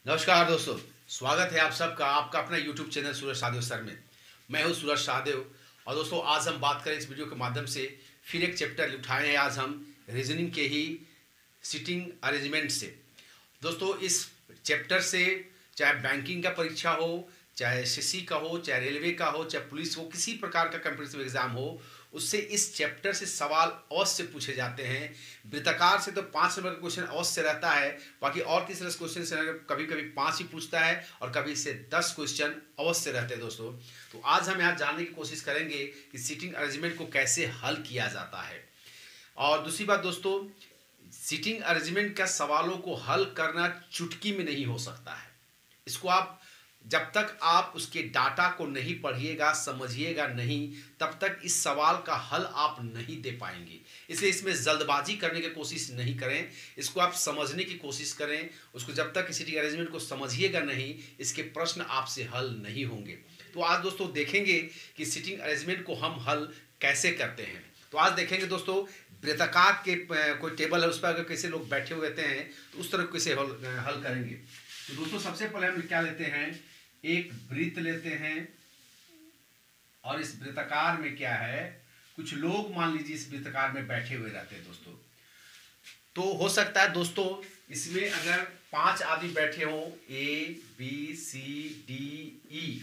नमस्कार दोस्तों। स्वागत है आप सबका आपका अपना यूट्यूब चैनल सूरज शाहदेव सर में। मैं हूं सूरज शाहदेव। और दोस्तों आज हम बात करें इस वीडियो के माध्यम से फिर एक चैप्टर उठाए हैं आज हम रीजनिंग के ही सिटिंग अरेंजमेंट से। दोस्तों इस चैप्टर से चाहे बैंकिंग का परीक्षा हो, चाहे एसएससी का हो, चाहे रेलवे का हो, चाहे पुलिस हो, किसी प्रकार का कम्पिटिटिव एग्जाम हो, उससे इस चैप्टर से सवाल अवश्य पूछे जाते हैं। वृत्ताकार से तो 5 नंबर का क्वेश्चन अवश्य रहता है, बाकी और तीसरे क्वेश्चन से कभी कभी 5 ही पूछता है और कभी से 10 क्वेश्चन अवश्य रहते हैं दोस्तों। तो आज हम यहाँ जानने की कोशिश करेंगे कि सीटिंग अरेंजमेंट को कैसे हल किया जाता है। और दूसरी बात दोस्तों, सीटिंग अरेंजमेंट का सवालों को हल करना चुटकी में नहीं हो सकता है। इसको आप जब तक आप उसके डाटा को नहीं पढ़िएगा, समझिएगा नहीं, तब तक इस सवाल का हल आप नहीं दे पाएंगे। इसलिए इसमें जल्दबाजी करने की कोशिश नहीं करें, इसको आप समझने की कोशिश करें। उसको जब तक सीटिंग अरेंजमेंट को समझिएगा नहीं, इसके प्रश्न आपसे हल नहीं होंगे। तो आज दोस्तों देखेंगे कि सीटिंग अरेंजमेंट को हम हल कैसे करते हैं। तो आज देखेंगे दोस्तों, वृत्ताकार के कोई टेबल है, उस पर अगर कैसे लोग बैठे हुए रहते हैं तो उस तरह कैसे हल करेंगे। तो दोस्तों सबसे पहले हम क्या लेते हैं, एक वृत्त लेते हैं और इस वृत्ताकार में क्या है, कुछ लोग मान लीजिए इस वृत्ताकार में बैठे हुए रहते हैं दोस्तों। तो हो सकता है दोस्तों इसमें अगर 5 आदमी बैठे हों, ए बी सी डी ई,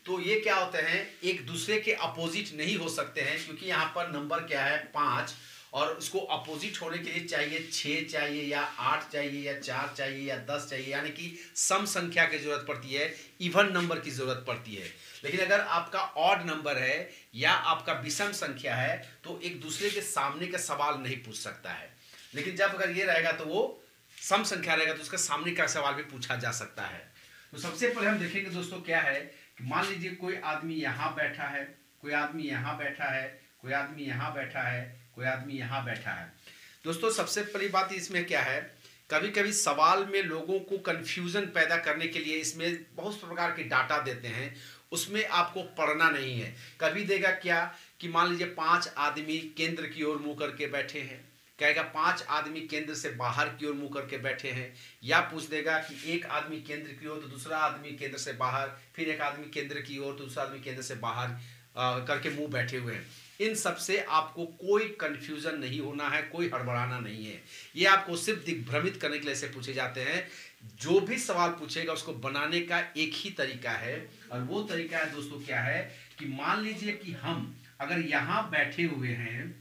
तो ये क्या होते हैं, एक दूसरे के अपोजिट नहीं हो सकते हैं, क्योंकि यहाँ पर नंबर क्या है 5 और उसको अपोजिट होने के लिए चाहिए 6 चाहिए या 8 चाहिए या 4 चाहिए या 10 चाहिए, यानी कि सम संख्या की जरूरत पड़ती है, इवन नंबर की जरूरत पड़ती है। लेकिन अगर आपका ऑड नंबर है या आपका विषम संख्या है तो एक दूसरे के सामने का सवाल नहीं पूछ सकता है। लेकिन जब अगर ये रहेगा तो वो सम संख्या रहेगा तो उसका सामने का सवाल भी पूछा जा सकता है। तो सबसे पहले हम देखेंगे दोस्तों क्या है कि मान लीजिए कोई आदमी यहाँ बैठा है, कोई आदमी यहाँ बैठा है, कोई आदमी यहाँ बैठा है, कोई आदमी यहाँ बैठा है। दोस्तों सबसे पहली बात इसमें क्या है, कभी कभी सवाल में लोगों को कंफ्यूजन पैदा करने के लिए इसमें बहुत प्रकार के डाटा देते हैं, उसमें आपको पढ़ना नहीं है। कभी देगा क्या कि मान लीजिए 5 आदमी केंद्र की ओर मुंह करके बैठे हैं, कहेगा 5 आदमी केंद्र से बाहर की ओर मुंह करके बैठे हैं, या पूछ देगा कि एक आदमी केंद्र की ओर तो दूसरा आदमी केंद्र से बाहर, फिर एक आदमी केंद्र की ओर तो दूसरा आदमी केंद्र से बाहर करके मुंह बैठे हुए हैं। इन सब से आपको कोई कंफ्यूजन नहीं होना है, कोई हड़बड़ाना नहीं है। ये आपको सिर्फ दिग्भ्रमित करने के लिए ऐसे पूछे जाते हैं। जो भी सवाल पूछेगा उसको बनाने का एक ही तरीका है, और वो तरीका है दोस्तों क्या है कि मान लीजिए कि हम अगर यहाँ बैठे हुए हैं,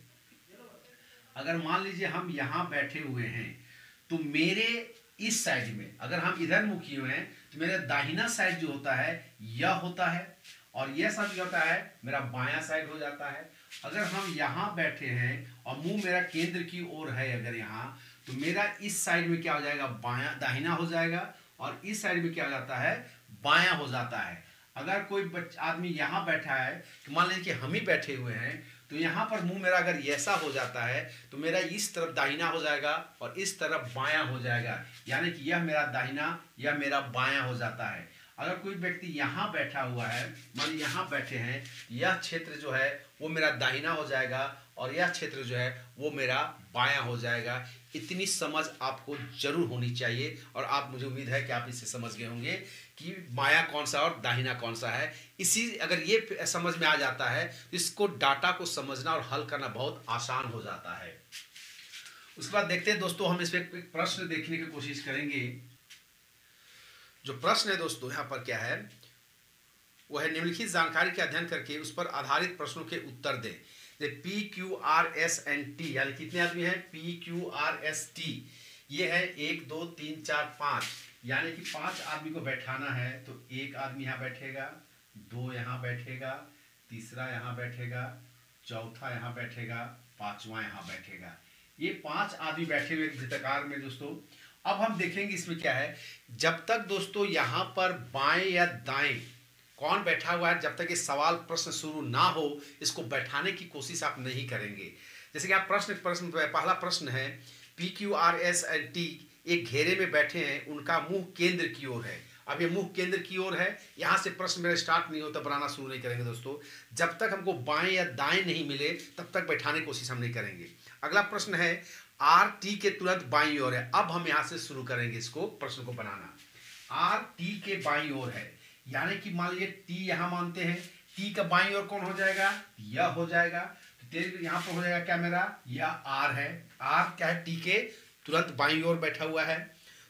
अगर मान लीजिए हम यहाँ बैठे हुए हैं तो मेरे इस साइड में अगर हम इधर मुंह किए हुए हैं तो मेरा दाहिना साइड जो होता है यह होता है, और यह सब जो होता है मेरा बायां साइड हो जाता है। अगर हम यहाँ बैठे हैं और मुंह मेरा केंद्र की ओर है अगर यहाँ, तो मेरा इस साइड में क्या हो जाएगा, बायां दाहिना हो जाएगा, और इस साइड में क्या हो जाता है, बायां हो जाता है। अगर कोई आदमी यहाँ बैठा है तो मान लीजिए कि हम ही बैठे हुए हैं, तो यहाँ पर मुंह मेरा अगर ऐसा हो जाता है तो मेरा इस तरफ दाहिना हो जाएगा और इस तरफ बायां हो जाएगा, यानी कि यह मेरा दाहिना, यह मेरा बायां हो जाता है। अगर कोई व्यक्ति यहाँ बैठा हुआ है, मान लीजिए यहाँ बैठे हैं, यह क्षेत्र जो है वो मेरा दाहिना हो जाएगा और यह क्षेत्र जो है वो मेरा बायां हो जाएगा। इतनी समझ आपको जरूर होनी चाहिए, और आप, मुझे उम्मीद है कि आप इससे समझ गए होंगे कि बायां कौन सा और दाहिना कौन सा है। इसी अगर ये समझ में आ जाता है तो इसको डाटा को समझना और हल करना बहुत आसान हो जाता है। उसके बाद देखते हैं दोस्तों, हम इस पर एक प्रश्न देखने की कोशिश करेंगे। जो प्रश्न है दोस्तों यहाँ पर क्या है, वह है निम्नलिखित जानकारी के अध्ययन करके उस पर आधारित प्रश्नों के उत्तर दें। P Q R S N T, यानी कितने आदमी हैं, P Q R S T, ये है 1 2 3 4 5, यानी कि 5 आदमी को बैठाना है। तो एक आदमी यहाँ बैठेगा, 2 यहाँ बैठेगा, तीसरा यहाँ बैठेगा, चौथा यहाँ बैठेगा, पांचवा यहाँ बैठेगा। ये 5 आदमी बैठे हुए वृत्ताकार में दोस्तों। अब हम देखेंगे इसमें क्या है, जब तक दोस्तों यहाँ पर बाएं या दाएं कौन बैठा हुआ है, जब तक ये सवाल प्रश्न शुरू ना हो इसको बैठाने की कोशिश आप नहीं करेंगे। जैसे कि आप पहला प्रश्न है, P Q R S L T एक घेरे में बैठे हैं, उनका मुंह केंद्र की ओर है। अब ये मुंह केंद्र की ओर है, यहाँ से प्रश्न मेरा स्टार्ट नहीं होता, बनाना शुरू नहीं करेंगे दोस्तों। जब तक हमको बाएं या दाएं नहीं मिले तब तक बैठाने की कोशिश हम नहीं करेंगे। अगला प्रश्न है, आर टी के तुरंत बाईं ओर है। अब हम यहाँ से शुरू करेंगे इसको, प्रश्न को बनाना। आर टी के बाईं ओर है, यानी कि मान लीजिए टी यहां मानते हैं, टी का बाईं ओर कौन हो जाएगा, यह हो जाएगा। तो तेरे यहां पर हो जाएगा क्या मेरा, यह आर है, आर क्या है, टी के तुरंत बाईं ओर बैठा हुआ है।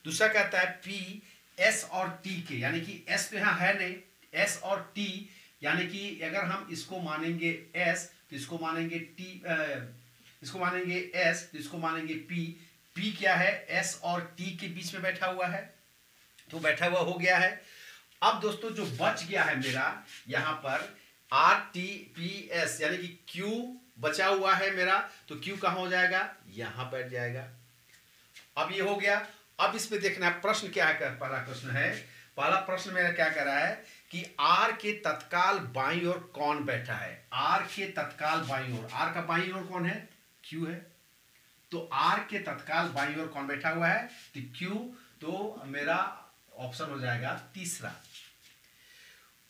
दूसरा कहता है पी एस और टी के, यानी कि एस तो यहाँ है नहीं, एस और टी, यानी कि अगर हम इसको मानेंगे एस तो इसको मानेंगे टी, इसको मानेंगे एस तो इसको मानेंगे पी। पी क्या है, एस और टी के बीच में बैठा हुआ है, तो बैठा हुआ हो गया है। अब दोस्तों जो बच गया है मेरा यहाँ पर आर टी पी एस, यानी कि क्यू बचा हुआ है मेरा, तो क्यू कहाँ हो जाएगा, यहां बैठ जाएगा। अब ये हो गया। अब इसमें देखना है प्रश्न क्या है, पहला प्रश्न है, पहला प्रश्न मेरा क्या कर रहा है कि आर के तत्काल बाईं ओर कौन बैठा है, आर के तत्काल बाईं ओर, आर का बाईं ओर कौन है, क्यू है। तो आर के तत्काल बाईं ओर कौन बैठा हुआ है, तो क्यू, तो मेरा ऑप्शन हो जाएगा तीसरा।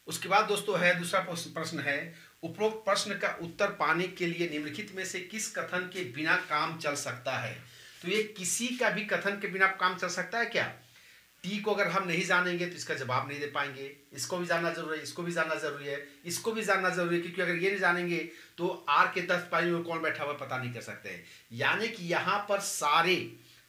उसके बाद दोस्तों है दूसरा प्रश्न है, उपरोक्त प्रश्न का उत्तर पाने के लिए निम्नलिखित में से किस कथन के बिना काम चल सकता है। तो ये किसी का भी कथन के बिना काम चल सकता है क्या, टी को अगर हम नहीं जानेंगे तो इसका जवाब नहीं दे पाएंगे, इसको भी जानना जरूरी है, इसको भी जानना जरूरी है, इसको भी जानना जरूरी है, क्योंकि अगर ये नहीं जानेंगे तो आर के 10 बाईं ओर कौन बैठा हुआ पता नहीं कर सकते हैं। यानी कि यहाँ पर सारे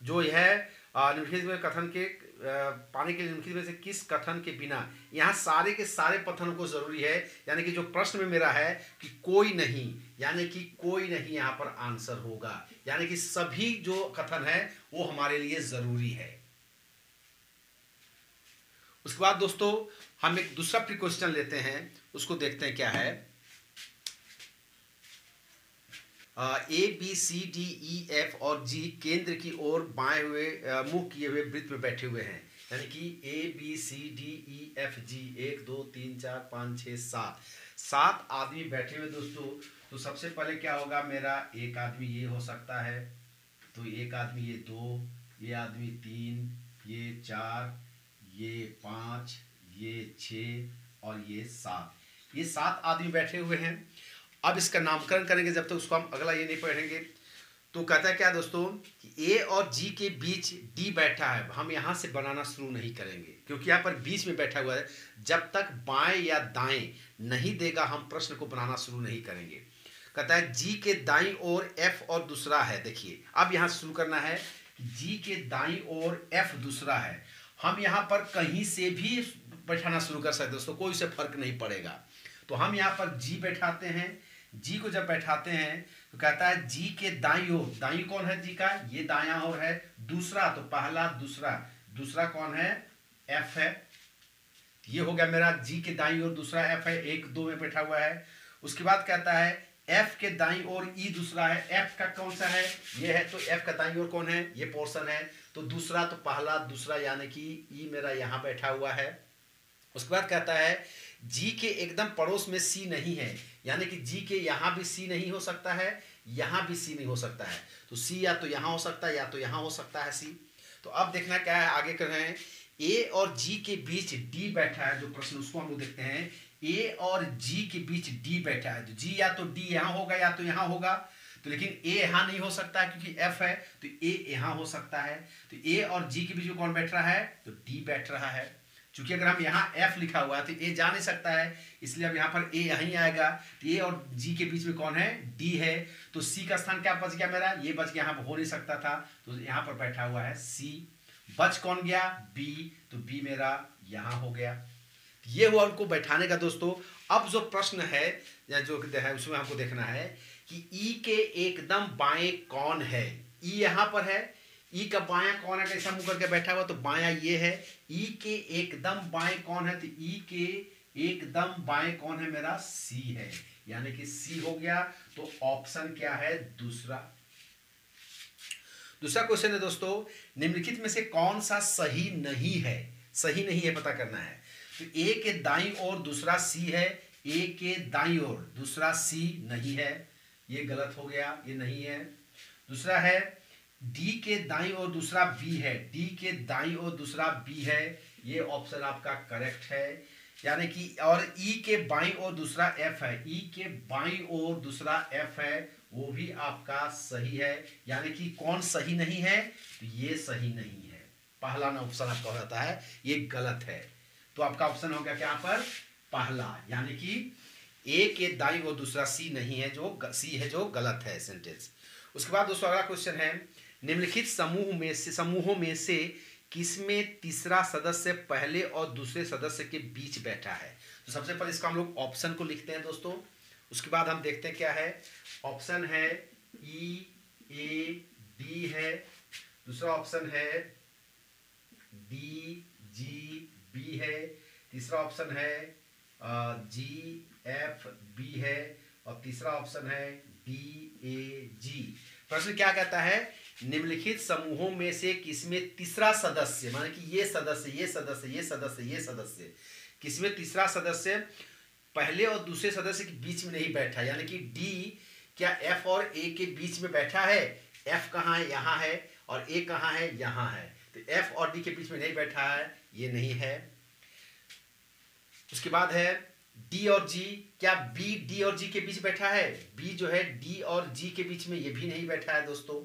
जो है निम्नलिखित में कथन के पाने के लिए निम्नलिखित में से किस कथन के बिना, यहाँ सारे के सारे कथनों को जरूरी है, यानी कि जो प्रश्न में मेरा है कि कोई नहीं, यानी कि कोई नहीं यहाँ पर आंसर होगा, यानी कि सभी जो कथन है वो हमारे लिए जरूरी है। उसके बाद दोस्तों हम एक दूसरा प्रिक्वेश्चन लेते हैं, उसको देखते हैं क्या है। A B C D E F और जी केंद्र की ओर बाएं हुए मुंह किए हुए वृत्त में बैठे हुए हैं, यानी कि A B C D E F G 1 2 3 4 5 6 7 आदमी बैठे हुए दोस्तों। तो सबसे पहले क्या होगा मेरा, एक आदमी ये हो सकता है, तो एक आदमी ये 2, ये आदमी 3, ये 4, ये 5, ये 6 और ये 7, ये 7 आदमी बैठे हुए हैं। अब इसका नामकरण करेंगे, जब तक उसको हम अगला ये नहीं पढ़ेंगे। तो कहता है क्या दोस्तों कि ए और जी के बीच डी बैठा है, हम यहाँ से बनाना शुरू नहीं करेंगे क्योंकि यहाँ पर बीच में बैठा हुआ है, जब तक बाएं या दाएं नहीं देगा हम प्रश्न को बनाना शुरू नहीं करेंगे। कहता है जी के दाईं ओर एफ और दूसरा है, देखिए अब यहाँ शुरू करना है, जी के दाईं ओर एफ दूसरा है, हम यहाँ पर कहीं से भी बैठाना शुरू कर सकते दोस्तों, कोई से फर्क नहीं पड़ेगा। तो हम यहाँ पर जी बैठाते हैं, जी को जब बैठाते हैं तो कहता है जी के दाईं ओर, दाईं कौन है जी का, ये दायां ओर है, दूसरा तो पहला दूसरा, दूसरा कौन है, एफ है। ये हो गया मेरा जी के दाईं ओर दूसरा एफ है, 1 2 में बैठा हुआ है। उसके बाद कहता है एफ के दाईं ओर ई दूसरा है, एफ का कौन सा है, ये है, तो एफ का दाईं ओर कौन है, ये पोर्शन है, तो दूसरा तो पहला दूसरा, यानी कि ई मेरा यहाँ बैठा हुआ है। उसके बाद कहता है जी के एकदम पड़ोस में सी नहीं है, यानी कि जी के यहाँ भी सी नहीं हो सकता है, यहाँ भी सी नहीं हो सकता है, तो सी या तो यहाँ हो सकता है या तो यहाँ हो सकता है सी। तो अब देखना क्या है, आगे कर रहे हैं ए और जी के बीच डी बैठा है, जो प्रश्न उसको हम लोग देखते हैं, ए और जी के बीच डी बैठा है, तो जी या तो डी यहाँ होगा या तो यहाँ होगा, तो लेकिन ए यहाँ नहीं हो सकता है क्योंकि एफ है, तो ए यहाँ हो सकता है। तो ए और जी के बीच में कौन बैठ रहा है, तो डी बैठ रहा है। चूंकि अगर हम यहाँ एफ लिखा हुआ है तो ए जा नहीं सकता है, इसलिए अब यहाँ पर ए यहीं आएगा, तो ए और जी के बीच में कौन है, डी है, तो सी का स्थान क्या बच गया मेरा, ये बच गया, यहाँ हो नहीं सकता था, तो यहाँ पर बैठा हुआ है सी। बच कौन गया, बी, तो बी मेरा यहाँ हो गया। ये हुआ उनको बैठाने का दोस्तों। अब जो प्रश्न है या जो है उसमें हमको देखना है कि ई के एकदम बाएं कौन है, ई यहाँ पर है, ई का बायां कौन है, कैसा मुंह करके बैठा हुआ, तो बायां ये है। ई के एकदम बाएं कौन है, तो ई के एकदम बाएं कौन है मेरा, सी है, यानी कि सी हो गया। तो ऑप्शन क्या है, दूसरा। दूसरा क्वेश्चन है दोस्तों, निम्नलिखित में से कौन सा सही नहीं है, सही नहीं है पता करना है। तो ए के दाईं ओर दूसरा सी है, ए के दाईं ओर दूसरा सी नहीं है, ये गलत हो गया, ये नहीं है। दूसरा है डी के दाईं ओर दूसरा बी है, डी के दाईं ओर दूसरा बी है, ये ऑप्शन आपका करेक्ट है, यानी कि और ई के बाईं ओर दूसरा एफ है, ई के बाईं ओर दूसरा एफ है, वो भी आपका सही है। यानी कि कौन सही नहीं है, तो ये सही नहीं है। पहला ना ऑप्शन आपका हो जाता है, ये गलत है। तो आपका ऑप्शन हो गया क्या पर पहला, यानी कि ए के दाई और दूसरा सी नहीं है, जो सी है जो गलत है सेंटेंस। उसके बाद दोस्तों अगला क्वेश्चन है, निम्नलिखित समूहों में से किसमें तीसरा सदस्य पहले और दूसरे सदस्य के बीच बैठा है। तो सबसे पहले इसका हम लोग ऑप्शन को लिखते हैं दोस्तों, उसके बाद हम देखते हैं क्या है। ऑप्शन है ई ए डी है, दूसरा ऑप्शन है डी जी बी है, तीसरा ऑप्शन है जी एफ बी है, और तीसरा ऑप्शन है डी ए जी। प्रश्न क्या कहता है, निम्नलिखित समूहों में से किसमें तीसरा सदस्य, माने कि ये सदस्य ये सदस्य ये सदस्य ये सदस्य, किसमें तीसरा सदस्य पहले और दूसरे सदस्य के बीच में नहीं बैठा, यानी कि डी क्या एफ और ए के बीच में बैठा है। एफ कहाँ है, यहाँ है, और ए कहाँ है, यहाँ है। तो एफ और डी के बीच में नहीं बैठा है, ये नहीं है। उसके बाद है डी और जी, क्या बी डी और जी के बीच बैठा है। बी जो है डी और जी के बीच में, ये भी नहीं बैठा है दोस्तों।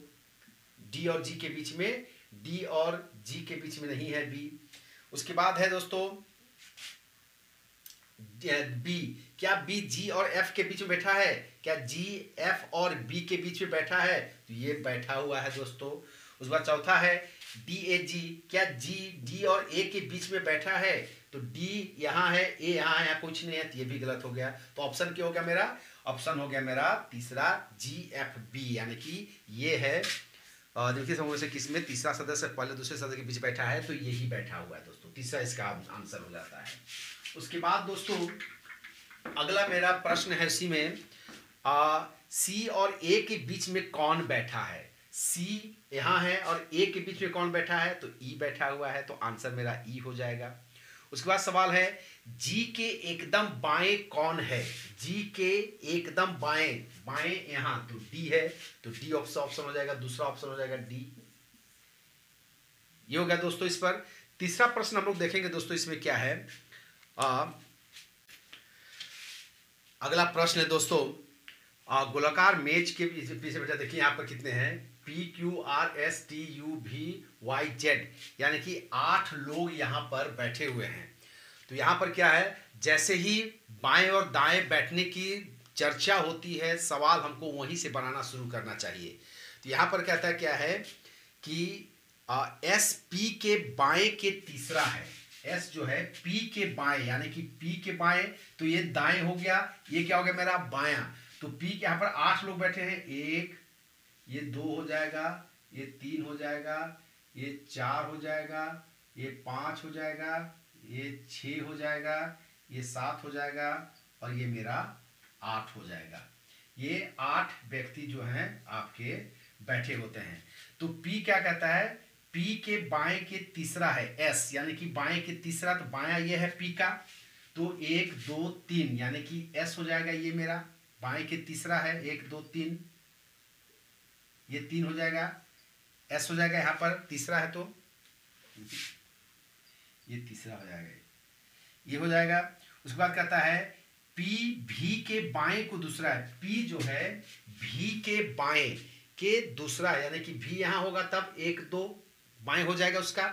डी और जी के बीच में, डी और जी के बीच में नहीं है बी। उसके बाद है दोस्तों बी, क्या बी जी और एफ के बीच में बैठा है। क्या जी एफ और बी के बीच में बैठा है, तो ये बैठा हुआ है दोस्तों। उसके बाद चौथा है डी ए जी, क्या जी डी और ए के बीच में बैठा है। तो डी यहाँ है, ए यहाँ है, यहाँ कुछ नहीं है, तो ये भी गलत हो गया। तो ऑप्शन क्या हो गया मेरा, ऑप्शन हो गया मेरा तीसरा जी एफ बी, यानी कि ये है देखिए समूह से किसमें तीसरा सदस्य पहले दूसरे सदस्य के बीच बैठा है, तो यही बैठा हुआ है दोस्तों, तीसरा इसका आंसर हो जाता है। उसके बाद दोस्तों अगला मेरा प्रश्न है, इसी में सी और ए के बीच में कौन बैठा है। सी यहाँ है और ए के बीच में कौन बैठा है, तो ई बैठा हुआ है, तो आंसर मेरा ई हो जाएगा। उसके बाद सवाल है जी के एकदम बाएं कौन है। जी के एकदम बाएं, बाएं यहाँ, तो डी है, तो डी ऑप्शन हो जाएगा, दूसरा ऑप्शन हो जाएगा डी। ये हो गया दोस्तों इस पर। तीसरा प्रश्न हम लोग देखेंगे दोस्तों, इसमें क्या है। अगला प्रश्न है दोस्तों, गोलाकार मेज के पीछे बेटा देखिए यहाँ पर कितने हैं, P Q R S T U V Y Z, यानी कि 8 लोग यहाँ पर बैठे हुए हैं। तो यहाँ पर क्या है, जैसे ही बाएं और दाएं बैठने की चर्चा होती है, सवाल हमको वहीं से बनाना शुरू करना चाहिए। तो यहाँ पर कहता है क्या है कि एस पी के बाएं के तीसरा है। एस जो है पी के बाएं, यानी कि पी के बाएं, तो ये दाएं हो गया, ये क्या हो गया मेरा बायां। तो पी के यहाँ पर 8 लोग बैठे हैं, 1, ये 2 हो जाएगा, ये 3 हो जाएगा, ये 4 हो जाएगा, ये 5 हो जाएगा, ये 6 हो जाएगा, ये 7 हो जाएगा, और ये मेरा 8 हो जाएगा। ये 8 व्यक्ति जो हैं आपके बैठे होते हैं। तो पी क्या कहता है, पी के बाएं के तीसरा है एस, यानी कि बाएं के तीसरा, तो बायां ये है पी का, तो 1 2 3, यानी कि एस हो जाएगा, ये मेरा बाएं के तीसरा है, 1 2 3, ये 3 हो जाएगा, एस हो जाएगा, यहाँ पर तीसरा है तो ये तीसरा हो जाएगा, ये हो जाएगा। उसके बाद कहता है पी भी के बाएं को दूसरा है। पी जो है भी के बाएं के दूसरा, यानी कि भी यहाँ होगा तब 1 2 बाएं हो जाएगा उसका।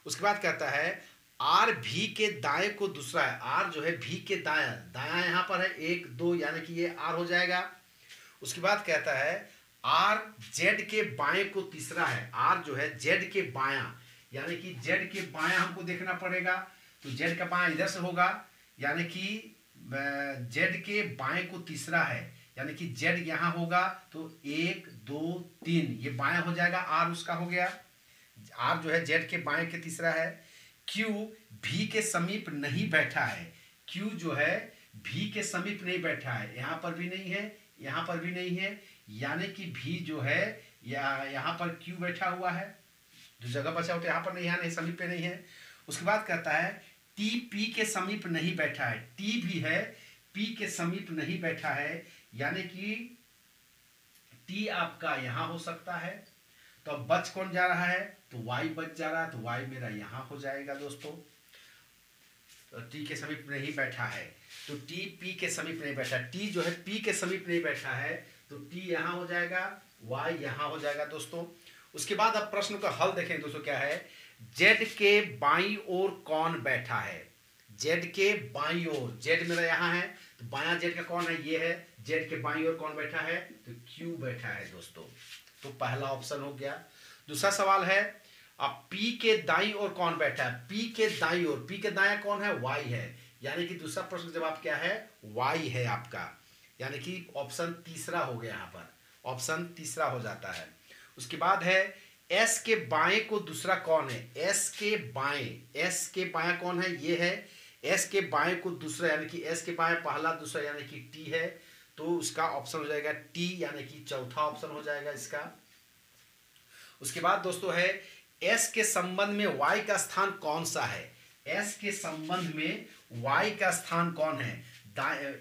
उसके बाद कहता है आर भी के दाएं को दूसरा है। आर जो है भी के दाया, दाया यहाँ पर है 1 2, यानी कि ये आर हो जाएगा। उसके बाद कहता है आर जेड के बाएं को तीसरा है। आर जो है जेड के बायां, यानी कि जेड के बायां हमको देखना पड़ेगा, तो जेड का बायां इधर से होगा, यानी कि जेड के बाएं को तीसरा है, यानी कि जेड यहाँ होगा, तो 1 2 3 ये बायां हो जाएगा, आर उसका हो गया। आर जो है जेड के बाएं के तीसरा है। क्यू भी के समीप नहीं बैठा है। क्यू जो है भी के समीप नहीं बैठा है, यहाँ पर भी नहीं है, यहाँ पर भी नहीं है, यानी कि भी जो है यहाँ पर क्यू बैठा हुआ है, जो जगह बचा हो तो यहाँ पर नहीं है, नहीं समीप पे नहीं है। उसके बाद कहता है टी पी के समीप नहीं बैठा है। टी भी है, पी के समीप नहीं बैठा है, यानी कि टी आपका यहाँ हो सकता है, तो अब बच कौन जा रहा है, तो वाई बच जा रहा है, तो वाई मेरा यहाँ हो जाएगा दोस्तों। तो टी के समीप नहीं बैठा है, तो टी पी के समीप नहीं बैठा। टी जो है पी के समीप नहीं बैठा है, तो टी यहाँ हो जाएगा, वाई यहाँ हो जाएगा दोस्तों। उसके बाद अब प्रश्न का हल देखें दोस्तों क्या है। जेड के बाईं ओर कौन बैठा है? जेड के बाईं ओर, जेड मेरा यहाँ है तो बायां जेड का कौन है? ये है। जेड के बाईं ओर कौन बैठा है? तो क्यू बैठा है दोस्तों। तो पहला ऑप्शन हो गया। दूसरा सवाल है, अब पी के दाईं ओर कौन बैठा है? पी के दाईं ओर, पी के दायां कौन है? वाई है। यानी कि दूसरा प्रश्न का जवाब क्या है? वाई है आपका। यानी कि ऑप्शन तीसरा हो गया, यहाँ पर ऑप्शन तीसरा हो जाता है। उसके बाद है एस के बाएं को दूसरा कौन है? एस के बाएं, एस के बाएं कौन है? ये है। एस के बाएं को दूसरा, यानी कि एस के बाएं पहला दूसरा यानी कि टी है। तो उसका ऑप्शन हो जाएगा टी, यानी कि चौथा ऑप्शन हो जाएगा इसका। उसके बाद दोस्तों है एस के संबंध में वाई का स्थान कौन सा है? एस के संबंध में वाई का स्थान कौन है?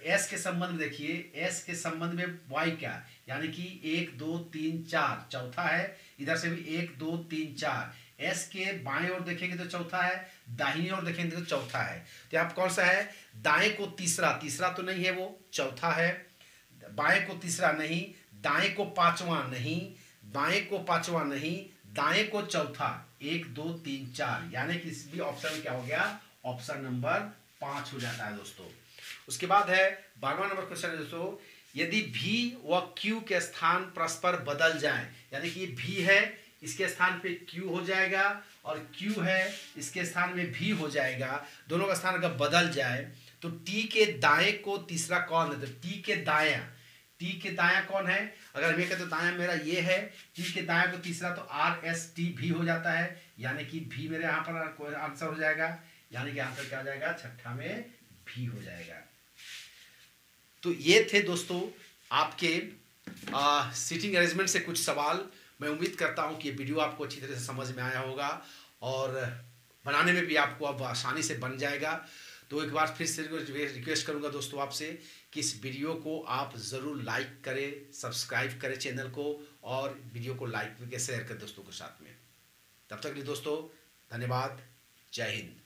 एस के संबंध में देखिए, एस के संबंध में वाई का, यानी कि 1 2 3 4 चौथा है। इधर से भी 1 2 3 4। एस के बाएं ओर देखेंगे तो चौथा है, दाहिनी ओर देखेंगे तो चौथा है। तो यहाँ कौन सा है? दाएं को तीसरा, तीसरा तो नहीं है, वो चौथा है। बाएं को तीसरा नहीं, दाएं को पांचवा नहीं, बाएं को पांचवा नहीं, दाएं को चौथा। 1 2 3 4, यानी कि इस भी ऑप्शन में क्या हो गया? ऑप्शन नंबर 5 हो जाता है दोस्तों। उसके बाद है 12वां नंबर क्वेश्चन है दोस्तों, यदि भी व क्यू के स्थान परस्पर बदल जाएं, यानी कि भी है इसके स्थान पे क्यू हो जाएगा और क्यू है इसके स्थान में भी हो जाएगा, दोनों का स्थान अगर बदल जाए तो टी के दाएं को तीसरा कौन है? तो टी के दायां, टी के दायां कौन है? अगर हम ये कहते तो दायां मेरा ये है, टी के दायां को तीसरा तो आर एस टी भी हो जाता है, यानी कि भी मेरे यहाँ पर आंसर हो जाएगा। यानी कि आंसर क्या हो जाएगा? छठा में भी हो जाएगा। तो ये थे दोस्तों आपके सीटिंग अरेंजमेंट से कुछ सवाल। मैं उम्मीद करता हूँ कि ये वीडियो आपको अच्छी तरह से समझ में आया होगा और बनाने में भी आपको अब आसानी से बन जाएगा। तो एक बार फिर से रिक्वेस्ट करूँगा दोस्तों आपसे कि इस वीडियो को आप ज़रूर लाइक करें, सब्सक्राइब करें चैनल को और वीडियो को लाइक करके शेयर करें दोस्तों के साथ में। तब तक के लिए दोस्तों धन्यवाद। जय हिंद।